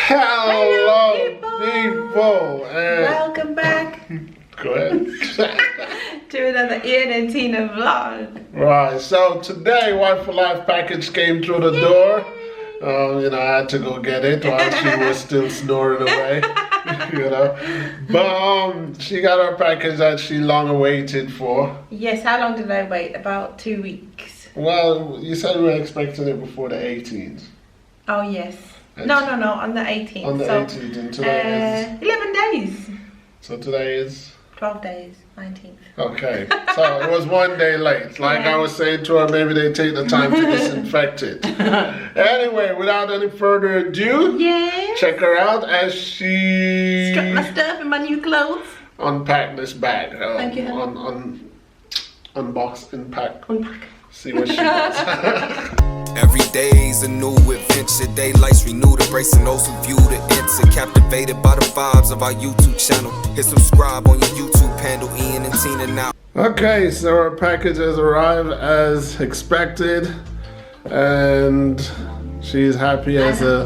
Hello, people. Welcome back Go ahead. to another Ian and Tina vlog. Right, so today Wife for Life package came through the door. I had to go get it while she was still snoring away. But she got her package that she long awaited for. Yes, how long did I wait? About 2 weeks. Well, you said we were expecting it before the 18th. Oh yes. No, on the 18th. On the 18th, and today is... 11 days. So today is... 12 days, 19th. Okay, so it was 1 day late. Like I was saying to her, maybe they take the time to disinfect it. Anyway, without any further ado, check her out as she... Strap my stuff in my new clothes. Unpack this bag. Thank you. Unbox, unpack. Unpack. See what she does. Every day's a new adventure, daylights renewed, embracing those who view the enter, captivated by the vibes of our YouTube channel. Hit subscribe on your YouTube handle, Ian and Tina now. Okay, so our package has arrived as expected, and she's happy as a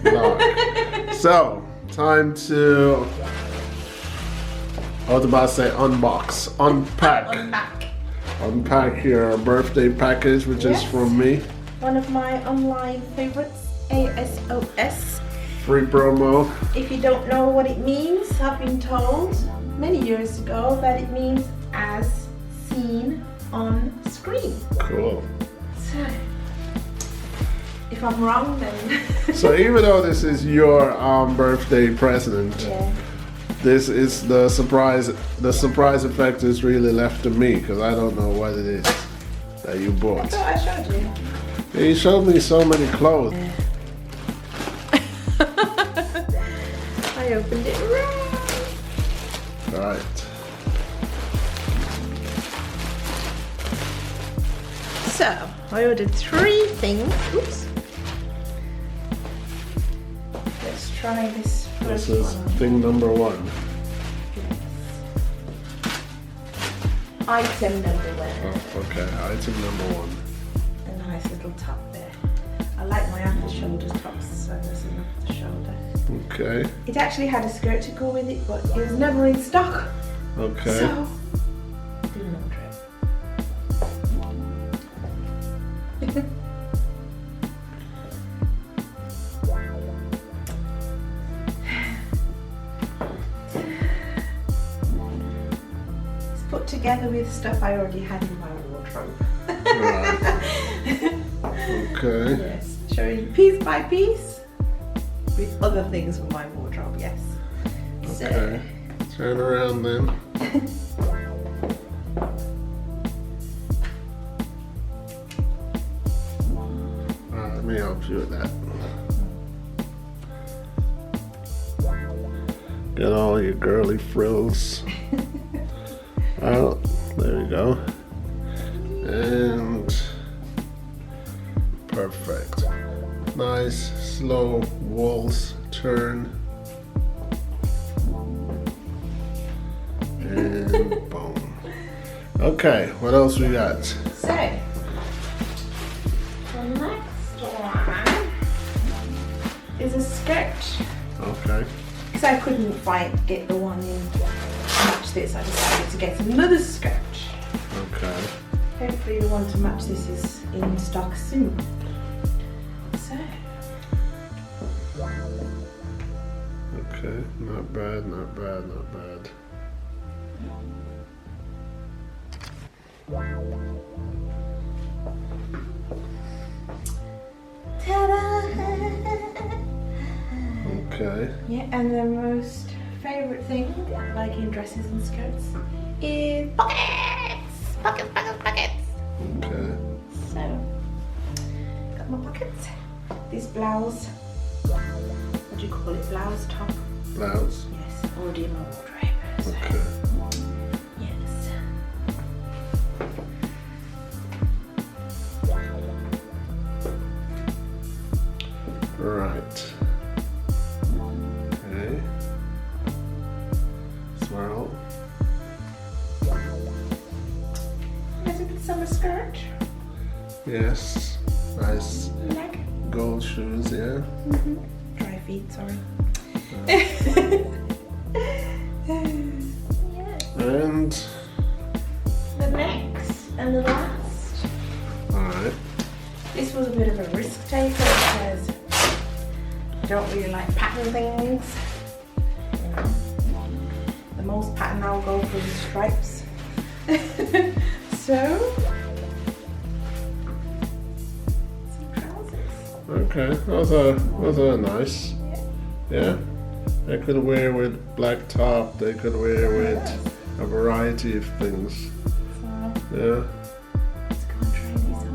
lark. So, time to, I was about to say unbox, unpack your birthday package, which is from me. One of my online favorites, ASOS. Free promo. If you don't know what it means, I've been told many years ago that it means as seen on screen. Cool. So, if I'm wrong, then... So even though this is your birthday present, this is the surprise effect is really left to me because I don't know what it is that you bought. I thought I showed you. You showed me so many clothes. I opened it wrong. Right. So, I ordered 3 things. Oops. Let's try this first This is one. thing number 1. Item number 1. Oh, okay. Item number 1. A nice little top there. I like my after shoulder tops, so there's enough to shoulder. Okay. It actually had a skirt to go with it, but it was never in stock. Okay. So, didn't order it. It's put together with stuff I already had in my wardrobe. Right. Okay. Yes, showing you piece by piece with other things from my wardrobe, yes. Okay. Turn around then. Alright, let me help you with that. Get all your girly frills out. There we go. And perfect. Nice, slow waltz turn. And boom. Okay, what else we got? So, the next one is a skirt. Okay. Because I couldn't get the one in to match this, I decided to get another skirt. Okay. Hopefully the one to match this is in stock soon. So. Okay, not bad, not bad, not bad. Ta-da! Okay. Yeah, and the most favourite thing, like in dresses and skirts, is pockets! Pockets! Okay. So, got my pockets. This blouse, what do you call it? Blouse top? Blouse. Yes, already in my wardrobe. So, Okay. yes. Right. Okay. Swirl. There's a good summer skirt. Yes. Nice Neck. gold shoes, yeah. Dry feet, sorry. And The next and the last. alright. This was a bit of a risk taker because I don't really like pattern things. You know, the most pattern I'll go for is stripes. So, some trousers. Okay, those are nice. Yeah. They could wear with black top, they could wear with a variety of things. So, Yeah. let's go and try these on.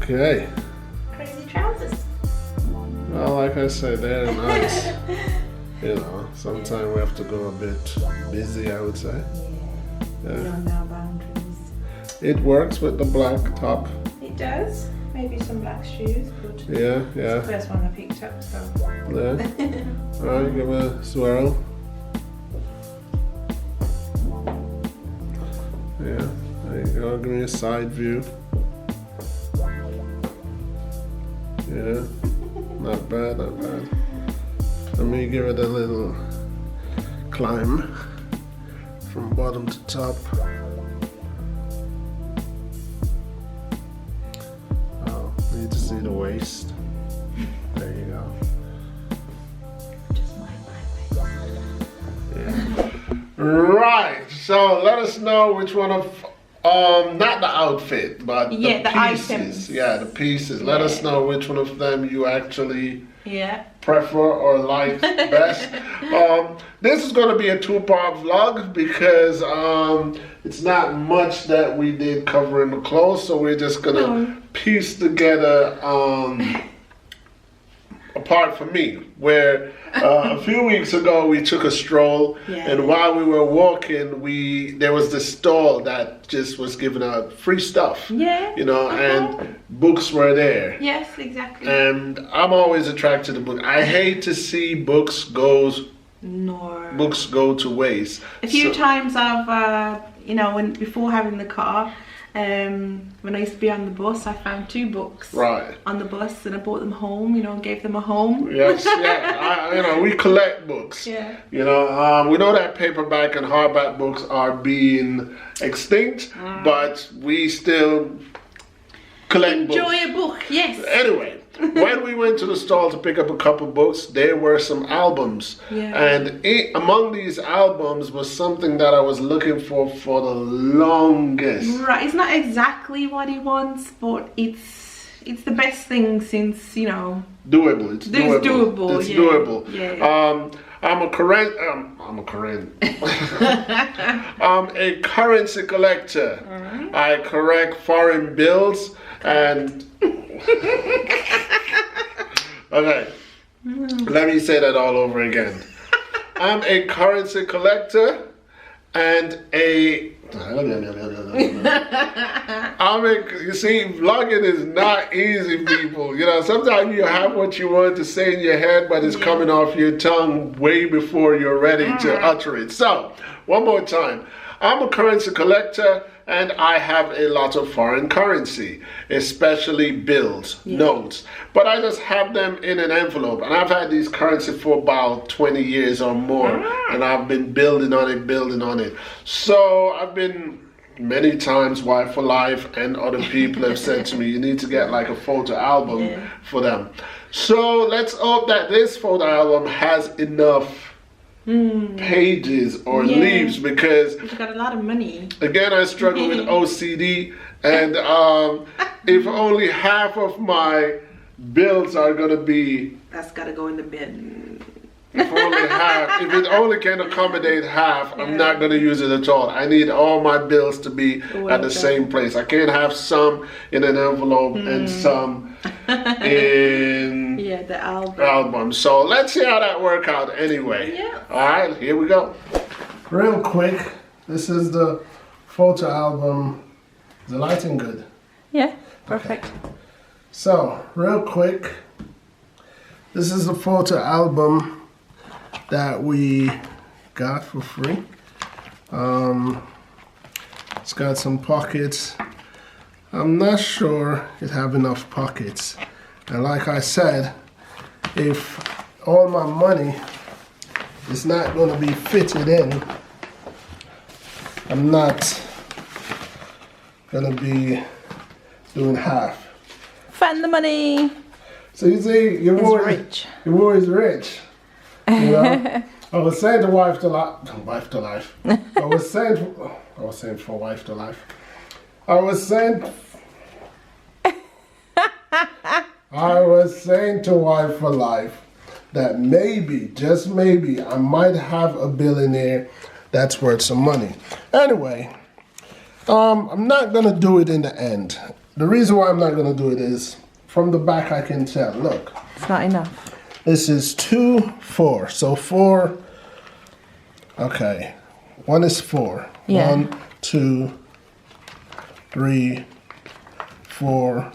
Okay. Crazy trousers. Well, like I said, they're nice. You know, sometimes we have to go a bit busy, I would say. Yeah. Beyond our boundaries. It works with the black top. It does. Maybe some black shoes, but Yeah, it's the yeah, first one I picked up, so. yeah. Alright, give it a swirl. Yeah, there you go. Give me a side view. Yeah, not bad, not bad. Let me give it a little climb from bottom to top. Oh, need to see the waist. There you go. Just mind my way. Yeah. Right. So let us know which one of not the outfit, but Yeah, the the pieces. items. Yeah, the pieces. Let us know which one of them you actually Yeah. prefer or like best. This is going to be a two-part vlog because it's not much that we did covering the clothes, so we're just going to piece together a part for me where a few weeks ago we took a stroll, and while we were walking there was this stall that just was giving out free stuff, you know, and books were there. Yes, exactly. And I'm always attracted to books. I hate to see books go to waste. A few times I've, you know, before having the car, when I used to be on the bus, I found 2 books on the bus, and I brought them home, you know, and gave them a home. Yes, yeah. You know, we collect books. Yeah. You know, we know that paperback and hardback books are being extinct, but we still collect books. Enjoy a book, yes. Anyway, when we went to the stall to pick up a couple books, there were some albums. And among these albums was something that I was looking for the longest. Right, it's not exactly what he wants, but it's the best thing since, you know. Doable. It's doable. It's doable. Yeah. I'm a currency collector. I collect foreign bills and okay, let me say that all over again. I'm a currency collector and you see, vlogging is not easy, people. You know, sometimes you have what you want to say in your head, but it's coming off your tongue way before you're ready to utter it. So, one more time. I'm a currency collector and I have a lot of foreign currency, especially bills, notes. But I just have them in an envelope, and I've had these currency for about 20 years or more, and I've been building on it. So I've been many times, Wife for Life and other people have said to me, you need to get like a photo album for them. So let's hope that this photo album has enough pages or leaves, because you've got a lot of money. Again, I struggle with OCD, and if only half of my bills are gonna be, that's gotta go in the bin. if it only can accommodate half, I'm not gonna use it at all. I need all my bills to be at the same place. I can't have some in an envelope and some in the album. So let's see how that works out anyway. Alright, here we go. Real quick, this is the photo album. Is the lighting good? Yeah, perfect. Okay. So, real quick, this is the photo album that we got for free. It's got some pockets. I'm not sure it have enough pockets. And like I said, if all my money is not going to be fitted in, I'm not going to be doing half. Find the money. So you see, your boy is rich. You know? I was saying to wife to life. I was saying for wife to life. I was saying to wife for life that maybe, just maybe, I might have a billionaire that's worth some money. Anyway, I'm not gonna do it in the end. The reason why I'm not gonna do it is from the back I can tell. Look, it's not enough. This is 2, 4. So 4. Okay, 1 is 4. Yeah. 1, 2, 3, 4,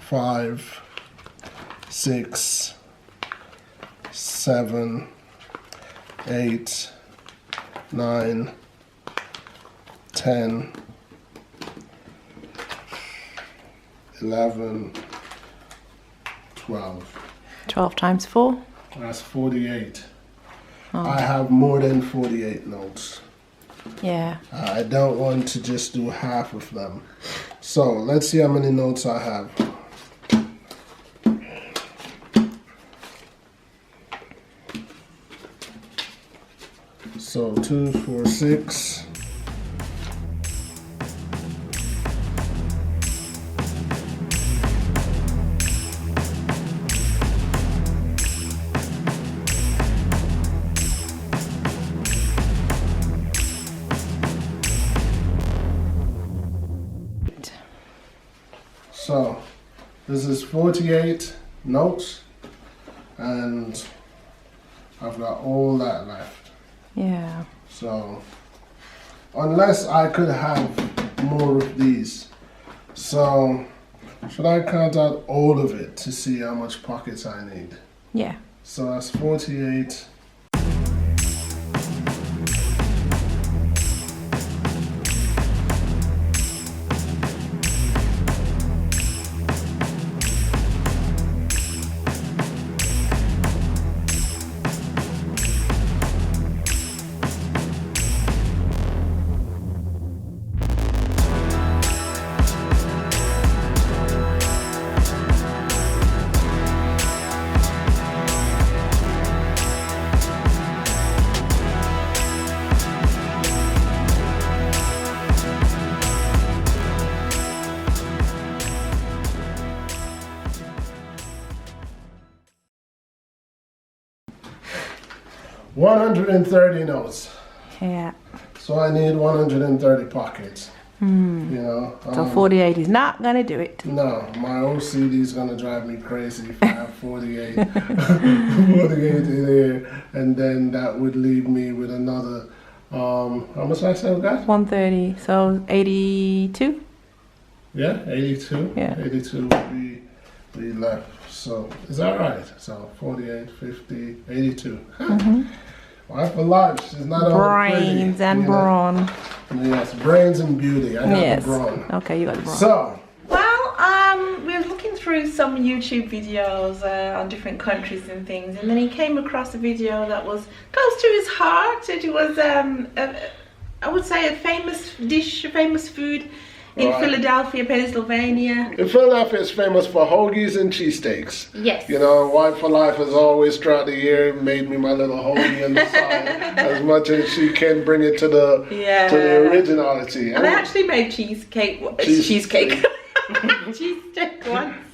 5, 6, 7, 8, 9, 10, 11, 12. 12 times 4? That's 48. Oh. I have more than 48 notes. Yeah. I don't want to just do half of them. So let's see how many notes I have. So 2, 4, 6. So this is 48 notes, and I've got all that left. Yeah. So unless I could have more of these. So should I count out all of it to see how much pockets I need? Yeah. So that's 48. $130 notes. Yeah. So I need 130 pockets. You know. So 48 is not gonna do it. No, my OCD is gonna drive me crazy if I have 48, 48 in there, and then that would leave me with another. How much did I say we got? 130. So 82. Yeah, 82. Yeah. 82 would be left. So is that right? So 48, 50, 82. Wife for life. She's not all pretty. Brains and brawn. Yes, brains and beauty. I got the brawn. Okay, you got the brawn. So. Well, we were looking through some YouTube videos on different countries and things, and then he came across a video that was close to his heart. It was, I would say, a famous dish, a famous food in Philadelphia, Pennsylvania. In Philadelphia, it's famous for hoagies and cheesesteaks. Yes. You know, Wife for Life has always throughout the year made me my little hoagie on the side as much as she can bring it to the originality. And I actually made cheesesteak once.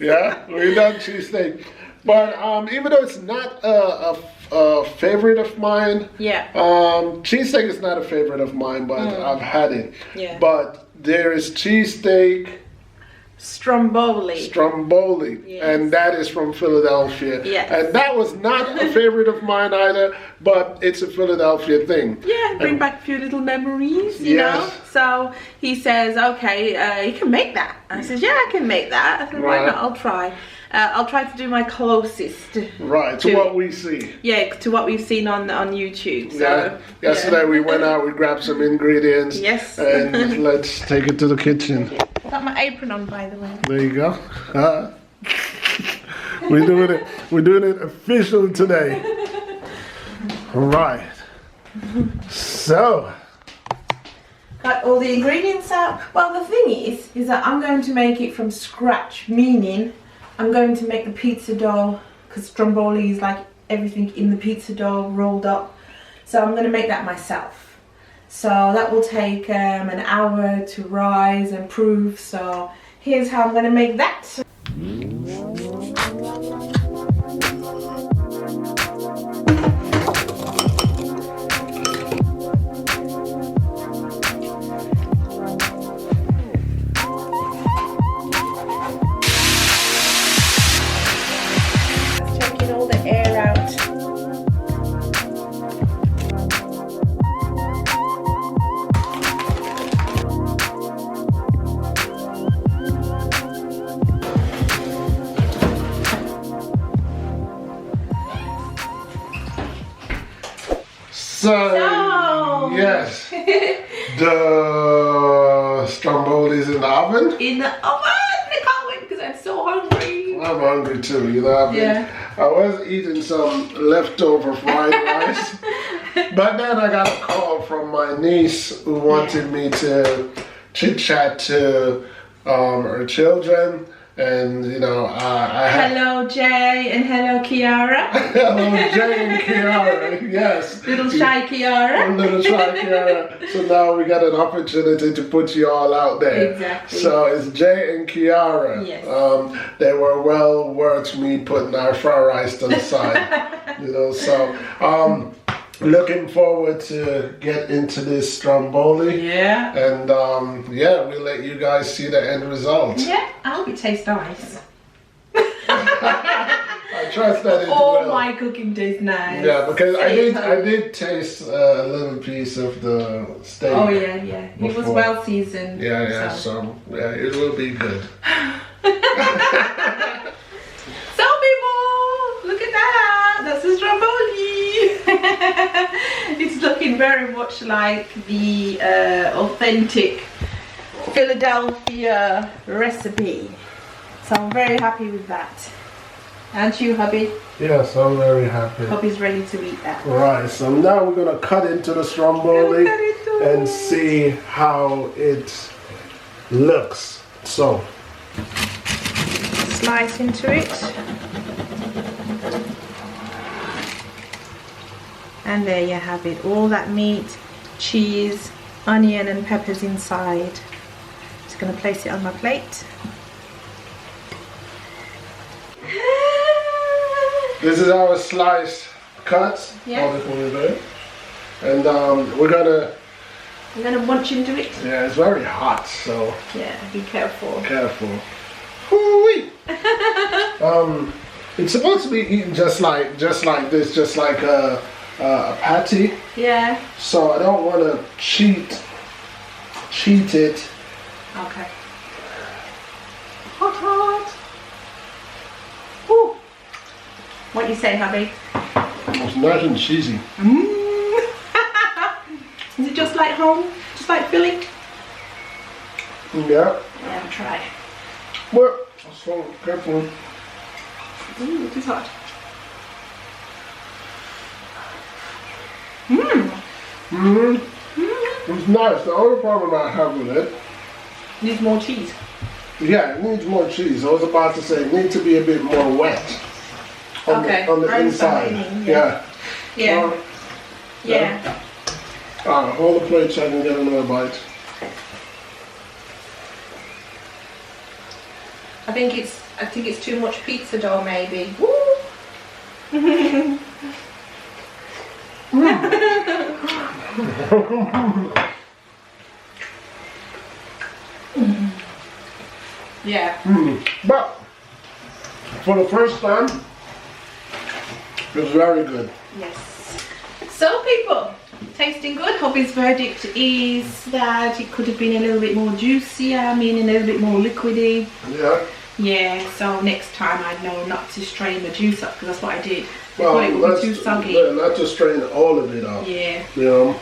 Yeah, we done cheesesteak. But even though it's not a favorite of mine, cheesesteak is not a favorite of mine, but I've had it. Yeah. But there is Cheese Steak Stromboli. Yes. And that is from Philadelphia. Yes. And that was not a favorite of mine either, but it's a Philadelphia thing. Yeah, bring back a few little memories, you know. So he says, okay, you can make that. I said, yeah, I can make that. I said, why not? I'll try. I'll try to do my closest. Right, to what we see. Yeah, to what we've seen on YouTube. So, Yeah. Yesterday we went out, we grabbed some ingredients. Yes. And let's take it to the kitchen. I've got my apron on, by the way. There you go. We're doing it official today. Right. So. Got all the ingredients out. Well, the thing is that I'm going to make it from scratch, meaning I'm going to make the pizza dough, because stromboli is like everything in the pizza dough rolled up. So I'm going to make that myself. So that will take an hour to rise and proof. So here's how I'm going to make that. Taking all the air out. So, yes, the Stromboli's in the oven. In the oven! I can't wait because I'm so hungry. I'm hungry too, you know. I was eating some leftover fried rice, but then I got a call from my niece who wanted me to chit chat to her children. And you know, I had Hello Jay and hello Kiara. hello Jay and Kiara, yes. Little shy Kiara. Little shy Kiara. So now we got an opportunity to put you all out there. Exactly. So it's Jay and Kiara. Yes. They were well worth me putting our fried rice to the side. You know, so looking forward to get into this Stromboli. Yeah. And yeah, we'll let you guys see the end result. Yeah, I hope it tastes nice. I trust that it All will. my cooking tastes nice. Yeah, because I Say did taste a little piece of the steak. Oh yeah, yeah. It was Before. well seasoned. Yeah, so yeah, it will be good. So people, look at that. That's a stromboli. It's looking very much like the authentic Philadelphia recipe. So I'm very happy with that. Aren't you, hubby? Yes, I'm very happy. Hubby's ready to eat that. Right, so now we're gonna cut into the Stromboli Cut into and it. see how it looks. So, Slice into it. And there you have it. All that meat, cheese, onion and peppers inside. Just gonna place it on my plate. this is our slice cut. Yeah. All this one is there. And we're gonna, I'm gonna munch into it. yeah, it's very hot, so Yeah, be careful. careful. Hoo-wee. It's supposed to be eaten just like this, just like a patty. Yeah. So I don't want to cheat it. Okay. Hot, hot. Woo. What do you say, hubby? It's nice and cheesy. Is it just like home? Just like Philly? Yeah. Yeah, try. Well, so careful. Ooh, it is hot. Mmm. It's nice. The only problem I have with it, Needs more cheese. yeah, it needs more cheese. I was about to say it needs to be a bit more wet on the I inside. understand. Yeah. Yeah. So, Yeah. hold the plate so I can get another bite. I think it's too much pizza dough, maybe. Woo. Yeah. But for the first time, it was very good. Yes. So people, tasting good. Hubby's verdict is that it could have been a little bit more juicier, meaning a little bit more liquidy. Yeah. Yeah, so next time I know not to strain the juice up, because that's what I did. I Well, thought it would be too soggy. not to strain all of it out. Yeah. You know,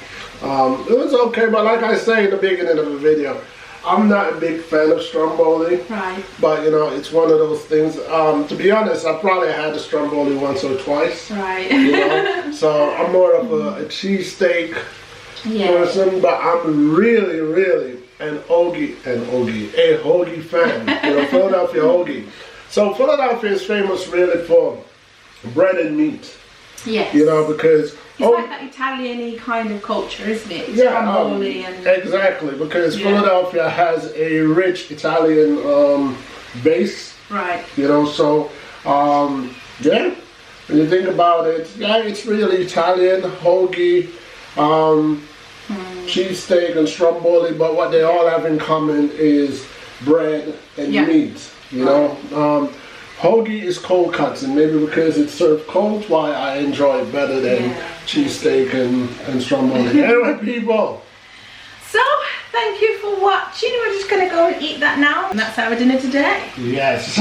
it was okay, but like I say in the beginning of the video, I'm not a big fan of Stromboli. Right. But you know, it's one of those things. To be honest, I probably had the Stromboli once or twice. Right. You know, so I'm more of a cheesesteak person, but I'm really a hoagie fan. You know, Philadelphia hoagie. So Philadelphia is famous really for bread and meat. Yes. You know, because it's like that Italian-y kind of culture, isn't it? It's Stromboli and exactly, because Philadelphia has a rich Italian base. Right. You know, so yeah, when you think about it, yeah, it's really Italian, hoagie, cheesesteak and Stromboli, but what they all have in common is bread and meat. You know, hoagie is cold cuts, and maybe because it's served cold, why I enjoy it better than cheesesteak and Stromboli. Anyway, people. So, thank you for watching. We're just going to go and eat that now. And that's our dinner today. Yes.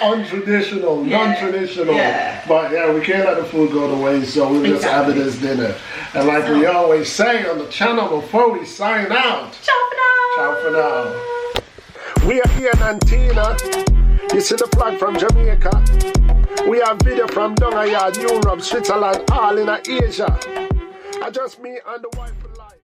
Untraditional, non-traditional. Yeah. But yeah, we can't let the food go to waste, so we'll just have it as dinner. And like we always say on the channel before we sign out. Ciao for now. Ciao for now. We are here in Antina. You see the flag from Jamaica. We have video from Dongayard, Europe, Switzerland, all in Asia. I just me and the wife.